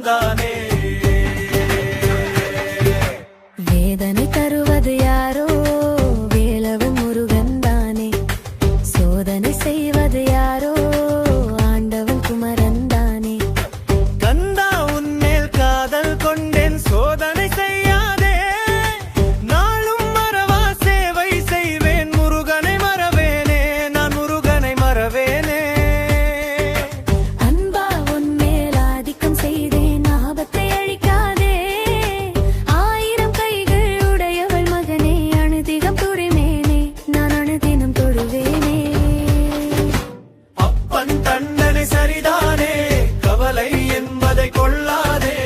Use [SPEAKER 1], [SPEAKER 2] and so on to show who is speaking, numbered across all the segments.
[SPEAKER 1] நலந்தானே.
[SPEAKER 2] வேதனை தருவது யாரோ வேலவன் முருகன் தானே. சோதனை செய்வது யாரோ ஆண்டவன் குமரன் தானே.
[SPEAKER 1] கந்தா உன்மேல் காதல் கொண்டேன் சோதனை செய்யாதே. நாளும் மறவா சேவை செய்வேன் முருகனை மறவேனே. நான் முருகனை மறவேனே.
[SPEAKER 2] அன்பா உன்மேல் ஆதிக்கம் செய்தேன் ஆபத்தை அழிக்காதே. 1000 கைகள் உடையவள் மகனே அணுதிகம் தொடுவேனே. நான் அணுதினம் தொடுவேனே.
[SPEAKER 1] அப்பன் தண்டனை சரிதானே கவலை என்பதை கொள்ளாதே.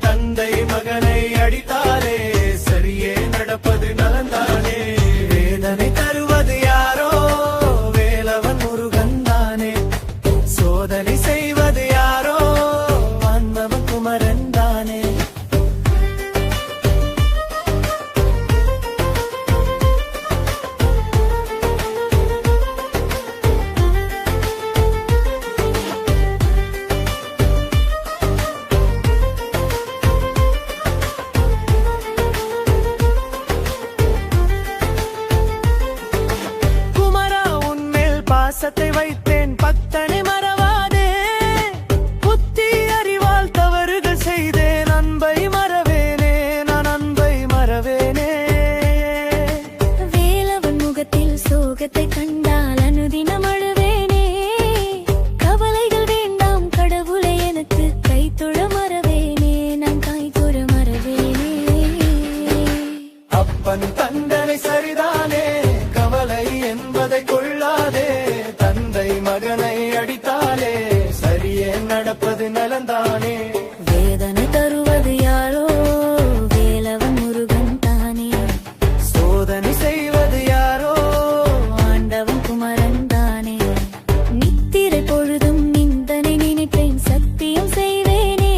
[SPEAKER 1] தந்தை மகனை அடித்தாலே சரியே நடப்பது நலந்தானே. வேதனை தருவது யாரோ வேலவன் முருகன் தானே. சோதனை செய்வது யாரோ ஆன்மவன் குமரன் தானே. குமரா உன்மேல் பாசத்தை வைத்தேன் பக்தனை மறவாதே. புத்தி அறிவால் தவறுகள் செய்தேன் அன்பை மறவேனே. நான் அன்பை மறவேனே.
[SPEAKER 2] வேலவன் முகத்தில் சோகத்தை கண்டால் அனுதினம் அழுவேனே. கவலைகள் வேண்டாம் கடவுளை எனக்கு கைத்தொழ மறவேனே. நான் கைத்தொழ மறவேனே.
[SPEAKER 1] அப்பன் தண்டனை சரிதானே கவலை என்பதை கொள்ளாதே. தந்தை மகனை அடித்தாலே சரியே நடப்பது நலந்தானே.
[SPEAKER 2] வேதனை தருவது யாரோ வேலவன் முருகன் தானே.
[SPEAKER 1] சோதனை செய்வது யாரோ
[SPEAKER 2] ஆண்டவன் குமரன் தானே. நித்திரை பொழுதும் நிந்தனை நினைப்பேன் சத்தியம் செய்வேனே.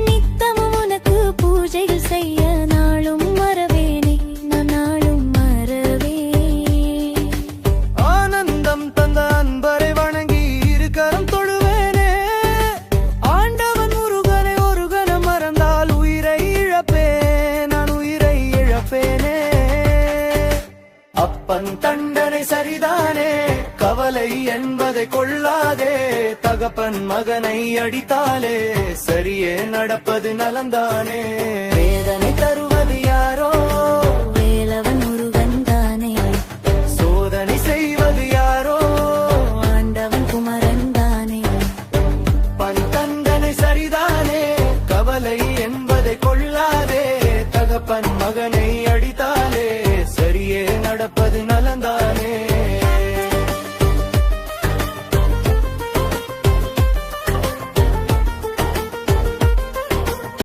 [SPEAKER 2] நித்தமும் உனக்கு பூஜைகள் செய்ய நாளும் மறவேனே. நான் நாளும் மறவே.
[SPEAKER 1] ஆனந்தம் தந்த அன்பரை வணங்கி இருக்கரம் தொழுவேனே. ஆண்டவன் முருகனை ஒரு கணம் மறந்தால் உயிரை இழப்பேன். நான் உயிரை இழப்பேனே. அப்பன் தண்டனை சரிதானே கவலை என்பதை கொள்ளாதே. தகப்பன் மகனை அடித்தாலே சரியே நடப்பது நலந்தானே. வேதனை தருவது யாரோ
[SPEAKER 2] வேலவன் முருகன் தானே.
[SPEAKER 1] சோதனை செய்வது யாரோ
[SPEAKER 2] ஆண்டவன் குமரன் தானே.
[SPEAKER 1] பன் தண்டனை சரிதானே கவலை என்பதை கொள்ளாதே. தகப்பன் மகனை அடித்தாலே சரியே நடப்பது நல